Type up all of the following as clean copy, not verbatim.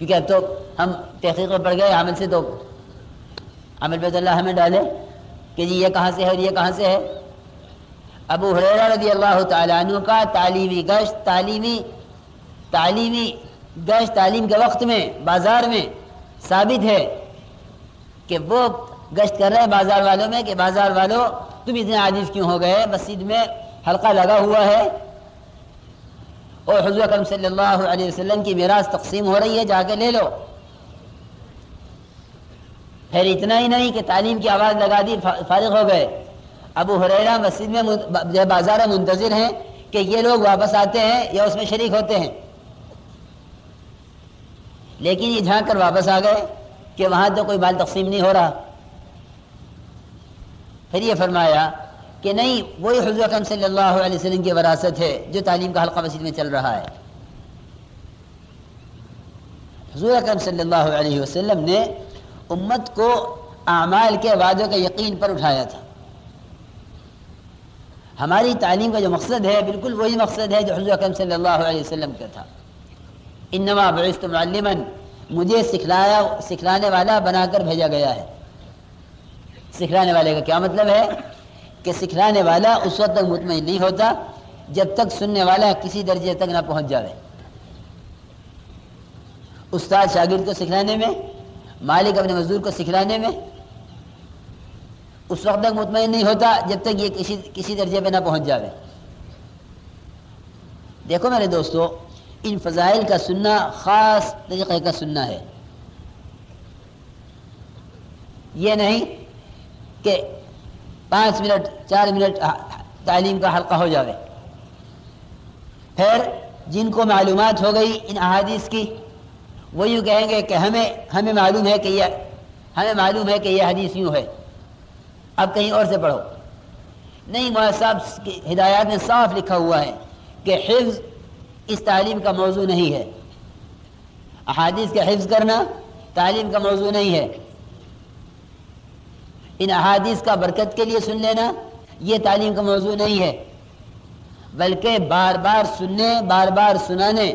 کیونکہ اب تو ہم تحقیق میں پڑ گئے عمل سے، تو عمل پہ اللہ ہمیں ڈالے کہ جی یہ کہاں سے ہے اور یہ کہاں سے ہے۔ ابو ہریرہ رضی اللہ تعالیٰ عنہ کا تعلیمی گشت، تعلیم کے وقت میں بازار میں ثابت ہے کہ وہ گشت کر رہے ہیں بازار والوں میں کہ بازار والوں تم اتنے عاجز کیوں ہو گئے، مسجد میں حلقہ لگا ہوا ہے اور حضور اکرم صلی اللہ علیہ وسلم کی میراث تقسیم ہو رہی ہے، جا کے لے لو۔ پھر اتنا ہی نہیں کہ تعلیم کی آواز لگا دی، فارغ ہو گئے۔ ابو ہریرہ مسجد میں بازار میں منتظر ہیں کہ یہ لوگ واپس آتے ہیں یا اس میں شریک ہوتے ہیں، لیکن یہ جھانک کر واپس آ گئے کہ وہاں تو کوئی مال تقسیم نہیں ہو رہا۔ پھر یہ فرمایا کہ نہیں، وہی حضور اکرم صلی اللہ علیہ وسلم کی وراثت ہے جو تعلیم کا حلقہ مسجد میں چل رہا ہے۔ حضور اکرم صلی اللہ علیہ وسلم نے امت کو اعمال کے وعدوں کے یقین پر اٹھایا تھا۔ ہماری تعلیم کا جو مقصد ہے بالکل وہی مقصد ہے جو حضور اکرم صلی اللہ علیہ وسلم کا تھا۔ انما بعثت معلما، مجھے سکھلانے والا بنا کر بھیجا گیا ہے۔ سکھلانے والے کا کیا مطلب ہے کہ سکھلانے والا اس وقت تک مطمئن نہیں ہوتا جب تک سننے والا کسی درجے تک نہ پہنچ جائے۔ استاد شاگرد کو سکھلانے میں، مالک اپنے مزدور کو سکھلانے میں اس وقت تک مطمئن نہیں ہوتا جب تک یہ کسی درجے پہ نہ پہنچ جائے۔ دیکھو میرے دوستو، ان فضائل کا سننا خاص طریقے کا سننا ہے۔ یہ نہیں کہ 5 منٹ 4 منٹ تعلیم کا حلقہ ہو جاوے، پھر جن کو معلومات ہو گئی ان احادیث کی وہ یوں کہیں گے کہ ہمیں معلوم ہے کہ یہ حدیث یوں ہے، اب کہیں اور سے پڑھو۔ نہیں، مولانا صاحب کی ہدایات میں صاف لکھا ہوا ہے کہ حفظ اس تعلیم کا موضوع نہیں ہے، احادیث کا حفظ کرنا تعلیم کا موضوع نہیں ہے، ان احادیث کا برکت کے لیے سن لینا یہ تعلیم کا موضوع نہیں ہے، بلکہ بار بار سننے، بار بار سنانے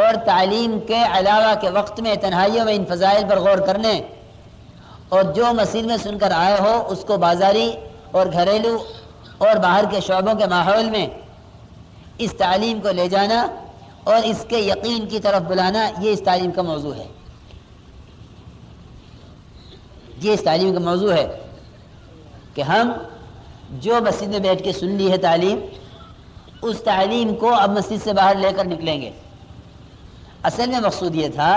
اور تعلیم کے علاوہ کے وقت میں تنہائیوں میں ان فضائل پر غور کرنے، اور جو مسجد میں سن کر آئے ہو اس کو بازاری اور گھریلو اور باہر کے شعبوں کے ماحول میں اس تعلیم کو لے جانا اور اس کے یقین کی طرف بلانا، یہ اس تعلیم کا موضوع ہے۔ یہ اس تعلیم کا موضوع ہے کہ ہم جو مسجد میں بیٹھ کے سن لی ہے تعلیم، اس تعلیم کو اب مسجد سے باہر لے کر نکلیں گے۔ اصل میں مقصود یہ تھا،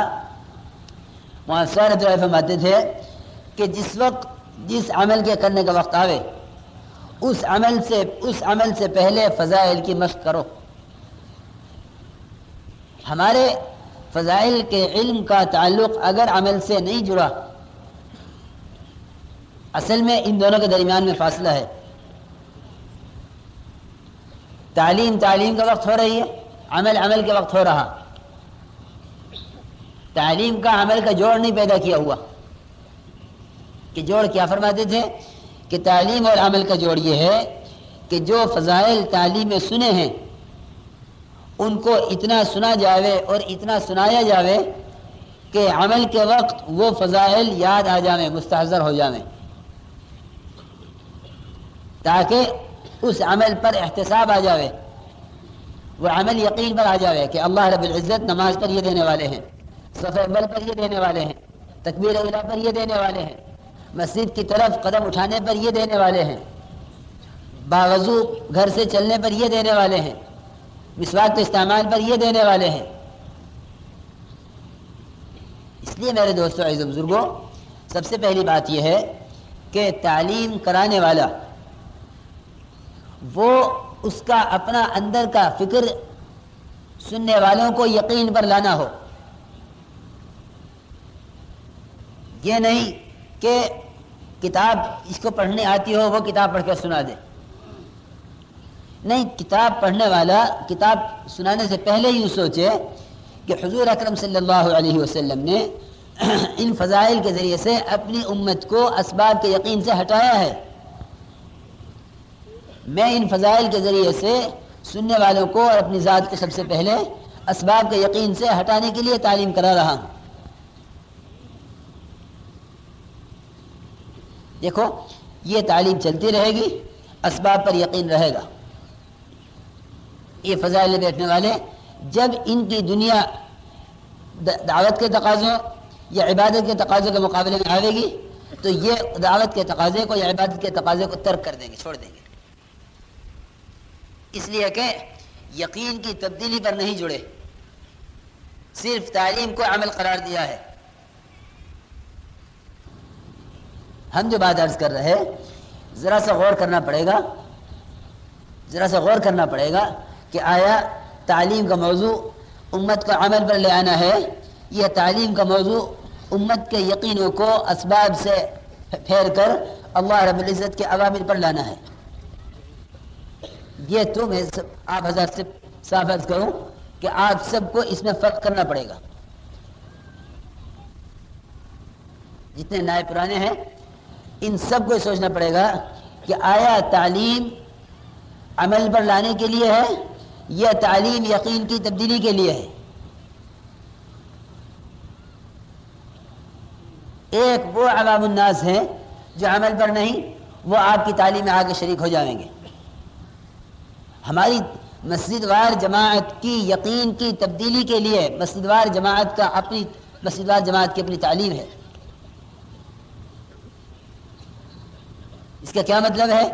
مولانا جو فرماتے تھے کہ جس عمل کے کرنے کا وقت آوے اس عمل سے پہلے فضائل کی مشق کرو۔ ہمارے فضائل کے علم کا تعلق اگر عمل سے نہیں جڑا، اصل میں ان دونوں کے درمیان میں فاصلہ ہے۔ تعلیم کا وقت ہو رہی ہے، عمل کے وقت ہو رہا۔ تعلیم کا عمل کا جوڑ نہیں پیدا کیا ہوا کہ جوڑ کیا فرماتے تھے کہ تعلیم اور عمل کا جوڑ یہ ہے کہ جو فضائل تعلیم میں سنے ہیں ان کو اتنا سنا جاوے اور اتنا سنایا جاوے کہ عمل کے وقت وہ فضائل یاد آ جائیں، مستحضر ہو جائیں، تاکہ اس عمل پر احتساب آ جاوے، وہ عمل یقین پر آ جاوے کہ اللہ رب العزت نماز پر یہ دینے والے ہیں، صف اول پر یہ دینے والے ہیں، تکبیر اولیٰ پر یہ دینے والے ہیں، مسجد کی طرف قدم اٹھانے پر یہ دینے والے ہیں، باوضو گھر سے چلنے پر یہ دینے والے ہیں، مسواک کے استعمال پر یہ دینے والے ہیں۔ اس لیے میرے دوستو عزیز بزرگوں، سب سے پہلی بات یہ ہے کہ تعلیم کرانے والا وہ اس کا اپنا اندر کا فکر سننے والوں کو یقین پر لانا ہو۔ یہ نہیں کہ کتاب اس کو پڑھنے آتی ہو وہ کتاب پڑھ کے سنا دے، نہیں، کتاب پڑھنے والا کتاب سنانے سے پہلے ہی سوچے کہ حضور اکرم صلی اللہ علیہ وسلم نے ان فضائل کے ذریعے سے اپنی امت کو اسباب کے یقین سے ہٹایا ہے، میں ان فضائل کے ذریعے سے سننے والوں کو اور اپنی ذات کو سب سے پہلے اسباب کے یقین سے ہٹانے کے لیے تعلیم کرا رہا ہوں۔ دیکھو یہ تعلیم چلتی رہے گی، اسباب پر یقین رہے گا. یہ فضائل میں بیٹھنے والے جب ان کی دنیا دعوت کے تقاضوں یا عبادت کے تقاضوں کے مقابلے میں آئے گی تو یہ دعوت کے تقاضے کو یا عبادت کے تقاضے کو ترک کر دیں گے، چھوڑ دیں گے. اس لیے کہ یقین کی تبدیلی پر نہیں جڑے، صرف تعلیم کو عمل قرار دیا ہے. ہم جو بات عرض کر رہے ذرا سا غور کرنا پڑے گا کہ آیا تعلیم کا موضوع امت کو عمل پر لے آنا ہے یا تعلیم کا موضوع امت کے یقینوں کو اسباب سے پھیر کر اللہ رب العزت کے اوامر پر لانا ہے؟ یہ تو میں آپ حضرات سے صاف عرض کروں کہ آپ سب کو اس میں فرق کرنا پڑے گا. جتنے نئے پرانے ہیں ان سب کو سوچنا پڑے گا کہ آیا تعلیم عمل پر لانے کے لیے ہے یا تعلیم یقین کی تبدیلی کے لیے ہے؟ ایک وہ عوام الناس ہیں جو عمل پر نہیں، وہ آپ کی تعلیم میں آ کے شریک ہو جائیں گے. ہماری مسجد وار جماعت کی یقین کی تبدیلی کے لیے مسجد وار جماعت کی اپنی تعلیم ہے. اس کا کیا مطلب ہے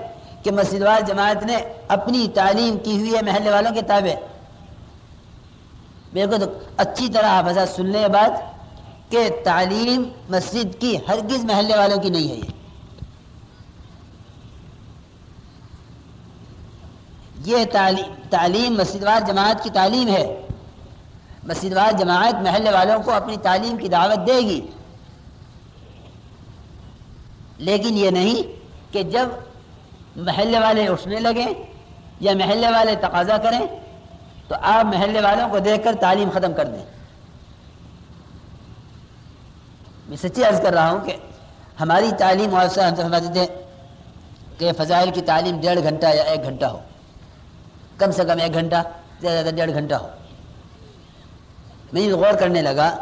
کہ مسجد وار جماعت نے اپنی تعلیم کی ہوئی ہے محلے والوں کے تابع. میرے کو تو اچھی طرح آپ حضرات سن لیں بات کہ تعلیم مسجد کی ہرگز محلے والوں کی نہیں ہے. یہ تعلیم مسجد وار جماعت کی تعلیم ہے. مسجد وار جماعت محلے والوں کو اپنی تعلیم کی دعوت دے گی، لیکن یہ نہیں کہ جب محلے والے اٹھنے لگیں یا محلے والے تقاضا کریں تو آپ محلے والوں کو دیکھ کر تعلیم ختم کر دیں. میں سچی عرض کر رہا ہوں کہ ہماری تعلیم معاوضہ ہم سے فرماتے تھے کہ فضائل کی تعلیم 1.5 گھنٹہ یا 1 گھنٹہ ہو، کم سے کم 1 گھنٹہ، زیادہ 1.5 گھنٹہ ہو. میں غور کرنے لگا،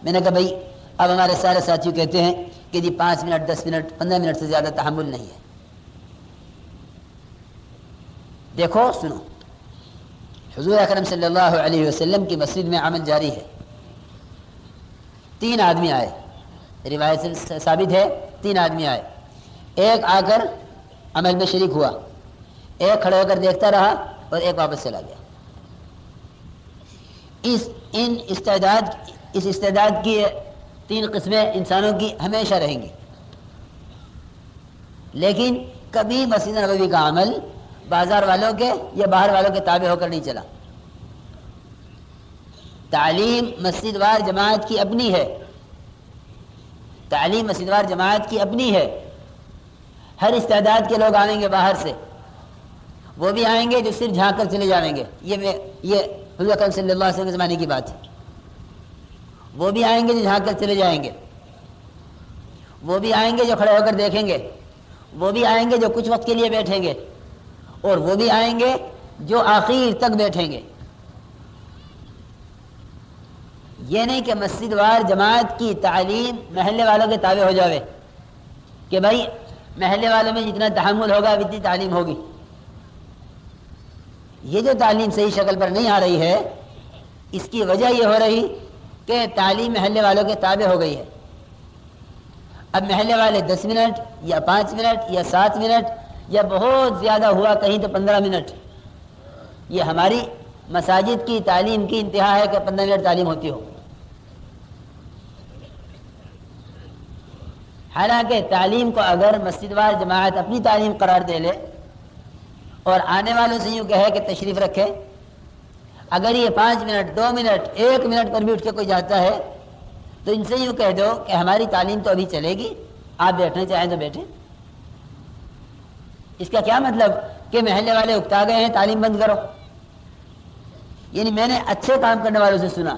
میں نے کہا بھائی اب ہمارے سارے ساتھی کہتے ہیں کہ جی 5 منٹ 10 منٹ 15 منٹ سے زیادہ تحمل نہیں ہے. دیکھو سنو، حضور اکرم صلی اللہ علیہ وسلم کی مسجد میں عمل جاری ہے. 3 آدمی آئے، روایت سے ثابت ہے 3 آدمی آئے. ایک آ کر عمل میں شریک ہوا، ایک کھڑے ہو کر دیکھتا رہا اور ایک واپس چلا گیا. اس استعداد کی 3 قسمیں انسانوں کی ہمیشہ رہیں گی، لیکن کبھی مسجد نبوی کا عمل بازار والوں کے یا باہر والوں کے تابع ہو کر نہیں چلا. تعلیم مسجد وار جماعت کی اپنی ہے، تعلیم مسجد وار جماعت کی اپنی ہے. ہر استعداد کے لوگ آئیں گے باہر سے، وہ بھی آئیں گے جو صرف جھانک کر چلے جائیں گے. یہ حضور اکرم صلی اللہ علیہ وسلم کے زمانے کی بات ہے. وہ بھی آئیں گے جو جھانک کر چلے جائیں گے، وہ بھی آئیں گے جو کھڑے ہو کر دیکھیں گے، وہ بھی آئیں گے جو کچھ وقت کے لیے بیٹھیں گے، اور وہ بھی آئیں گے جو آخر تک بیٹھیں گے. یہ نہیں کہ مسجد وار جماعت کی تعلیم محلے والوں کے تابع ہو جاوے کہ بھائی محلے والوں میں جتنا تحمل ہوگا اتنی تعلیم ہوگی. یہ جو تعلیم صحیح شکل پر نہیں آ رہی ہے، اس کی وجہ یہ ہو رہی کہ تعلیم محلے والوں کے تابع ہو گئی ہے. اب محلے والے 10 منٹ یا 5 منٹ یا 7 منٹ یا بہت زیادہ ہوا کہیں تو 15 منٹ، یہ ہماری مساجد کی تعلیم کی انتہا ہے کہ 15 منٹ تعلیم ہوتی ہو. حالانکہ تعلیم کو اگر مسجد وار جماعت اپنی تعلیم قرار دے لے اور آنے والوں سے یوں کہے کہ تشریف رکھے، اگر یہ 5 منٹ 2 منٹ 1 منٹ پر بھی اٹھ کے کوئی جاتا ہے تو ان سے یوں کہہ دو کہ ہماری تعلیم تو ابھی چلے گی، آپ بیٹھنا چاہیں تو بیٹھیں. اس کا کیا مطلب کہ محلے والے اکتا گئے ہیں تعلیم بند کرو؟ یعنی میں نے اچھے کام کرنے والوں سے سنا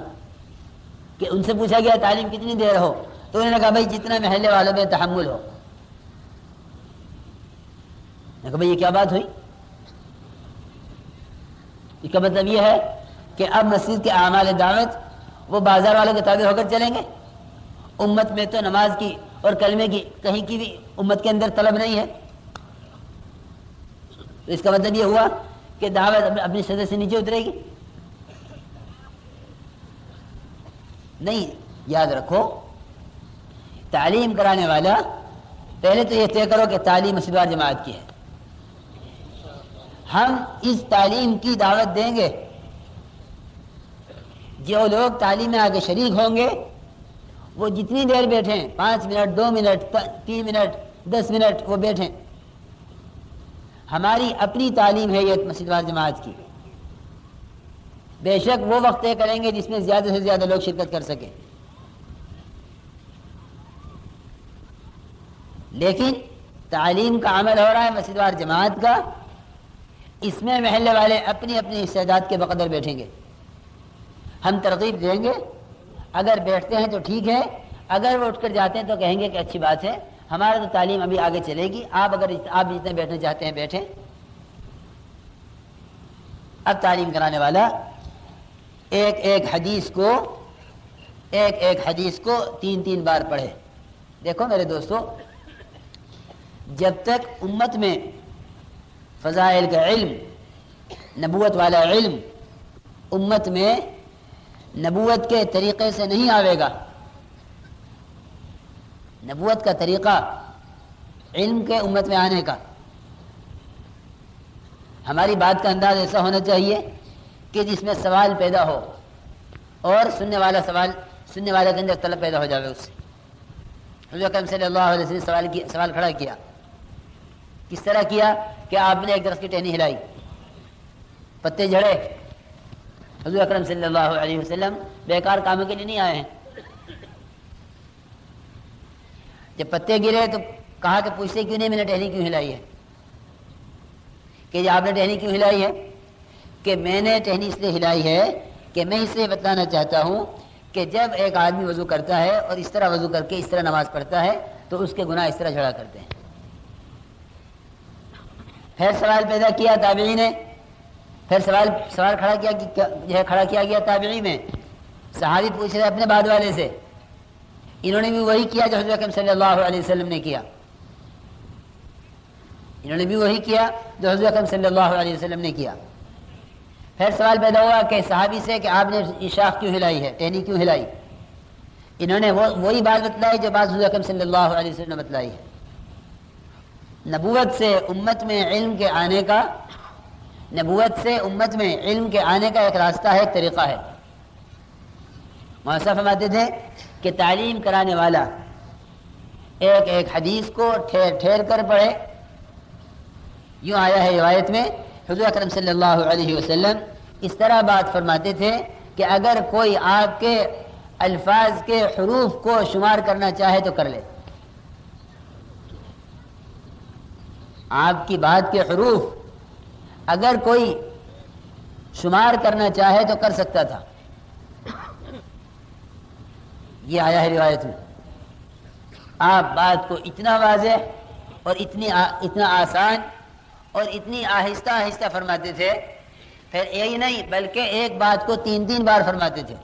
کہ ان سے پوچھا گیا تعلیم کتنی دیر ہو، تو انہوں نے کہا بھائی جتنا محلے والوں میں تحمل ہو. میں نے کہا بھائی یہ کیا بات ہوئی؟ اس کا مطلب یہ ہے کہ اب مسجد کے اعمال دعوت وہ بازار والوں کے تابع ہو کر چلیں گے. امت میں تو نماز کی اور کلمے کی کہیں کی بھی امت کے اندر طلب نہیں ہے، تو اس کا مطلب یہ ہوا کہ دعوت اپنی سطح سے نیچے اترے گی؟ نہیں، یاد رکھو تعلیم کرانے والا پہلے تو یہ طے کرو کہ تعلیم مسجد وار جماعت کی ہے، ہم اس تعلیم کی دعوت دیں گے، جو لوگ تعلیم میں آگے شریک ہوں گے وہ جتنی دیر بیٹھیں، 5 منٹ 2 منٹ 3 منٹ 10 منٹ وہ بیٹھیں، ہماری اپنی تعلیم ہے یہ مسجد وار جماعت کی، بے شک وہ وقت طے کریں گے جس میں زیادہ سے زیادہ لوگ شرکت کر سکیں، لیکن تعلیم کا عمل ہو رہا ہے مسجد وار جماعت کا، اس میں محلے والے اپنی اپنی استعداد کے بقدر بیٹھیں گے، ہم ترغیب دیں گے، اگر بیٹھتے ہیں تو ٹھیک ہے، اگر وہ اٹھ کر جاتے ہیں تو کہیں گے کہ اچھی بات ہے، ہمارا تو تعلیم ابھی آگے چلے گی، آپ جتنے بیٹھنا چاہتے ہیں بیٹھیں۔ اب تعلیم کرانے والا ایک ایک حدیث کو 3 بار پڑھے۔ دیکھو میرے دوستو، جب تک امت میں فضائل کا علم، نبوت والا علم امت میں نبوت کے طریقے سے نہیں آئے گا، نبوت کا طریقہ علم کے امت میں آنے کا، ہماری بات کا انداز ایسا ہونا چاہیے کہ جس میں سوال پیدا ہو اور سننے والے کے اندر طلب پیدا ہو جائے اس سے۔ حضور اکرم صلی اللہ علیہ وسلم نے سوال کھڑا کیا، کس طرح کیا کہ آپ نے ایک درخت کی ٹہنی ہلائی، پتے جھڑے، حضور اکرم صلی اللہ علیہ وسلم بیکار کاموں کے لیے نہیں آئے ہیں، جب پتے گرے تو کہا کہ پوچھتے کیوں نہیں میں نے ٹہنی کیوں ہلائی ہے، کہ آپ نے ٹہنی کیوں ہلائی ہے؟ کہ میں نے ٹہنی اس لیے ہلائی ہے کہ میں اس لیے بتانا چاہتا ہوں کہ جب ایک آدمی وضو کرتا ہے اور اس طرح وضو کر کے اس طرح نماز پڑھتا ہے تو اس کے گناہ اس طرح جھڑا کرتے ہیں۔ پھر سوال پیدا کیا تابعی نے، پھر سوال کھڑا کیا گیا تابعی میں، صحابی پوچھ رہے اپنے بعد والے سے، انہوں نے بھی وہی کیا جو حضرت اکرم صلی اللہ علیہ وسلم نے کیا، انہوں نے بھی وہی کیا جو حضرت اکرم صلی اللہ علیہ وسلم نے کیا۔ پھر سوال پیدا ہوا کہ صحابی سے کہ آپ نے یہ شاخ کیوں ہلائی ہے، ٹہنی کیوں ہلائی؟ انہوں نے وہی بات بتلائی جو بات حضرت اکرم صلی اللہ علیہ وسلم نے بتلائی ہے۔ نبوت سے امت میں علم کے آنے کا ایک راستہ ہے، ایک طریقہ ہے۔ مولانا فرماتے تھے کہ تعلیم کرانے والا ایک ایک حدیث کو ٹھہر ٹھہر کر پڑھے۔ یوں آیا ہے روایت میں، حضور اکرم صلی اللہ علیہ وسلم اس طرح بات فرماتے تھے کہ اگر کوئی آپ کے الفاظ کے حروف کو شمار کرنا چاہے تو کر لے، آپ کی بات کے حروف اگر کوئی شمار کرنا چاہے تو کر سکتا تھا، یہ آیا ہے روایت میں۔ آپ بات کو اتنا واضح اور اتنا آسان اور اتنی آہستہ آہستہ فرماتے تھے، پھر یہی نہیں بلکہ ایک بات کو 3 بار فرماتے تھے۔